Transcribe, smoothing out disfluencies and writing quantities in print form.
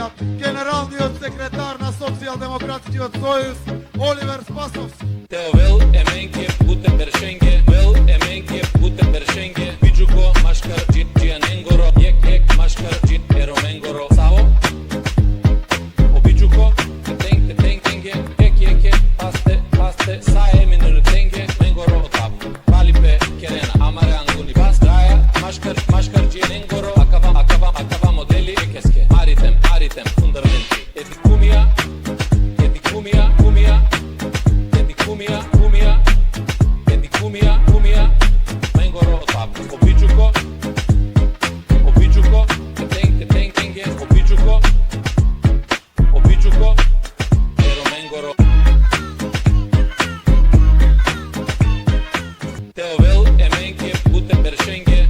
pozdravljam generalni sekretar na Socijaldemokratski sojuз Oliver Spasovski. Teo vel emenke putem bershenge, vel emenke putem bershenge, bijuko mashkar gianengoro, yek mashkar eromengoro, sao o bijuko tenge, yek paste sae minur tenge, mengoro tap, valipe kerena amare anguni pastraja, mashkar gianengoro, akava modeli keske, maritem fundamenti, kumia, mengoro tap, o bijuko, tenge, o bijuko, ero mengoro. Teo vel emenke putem bershenge,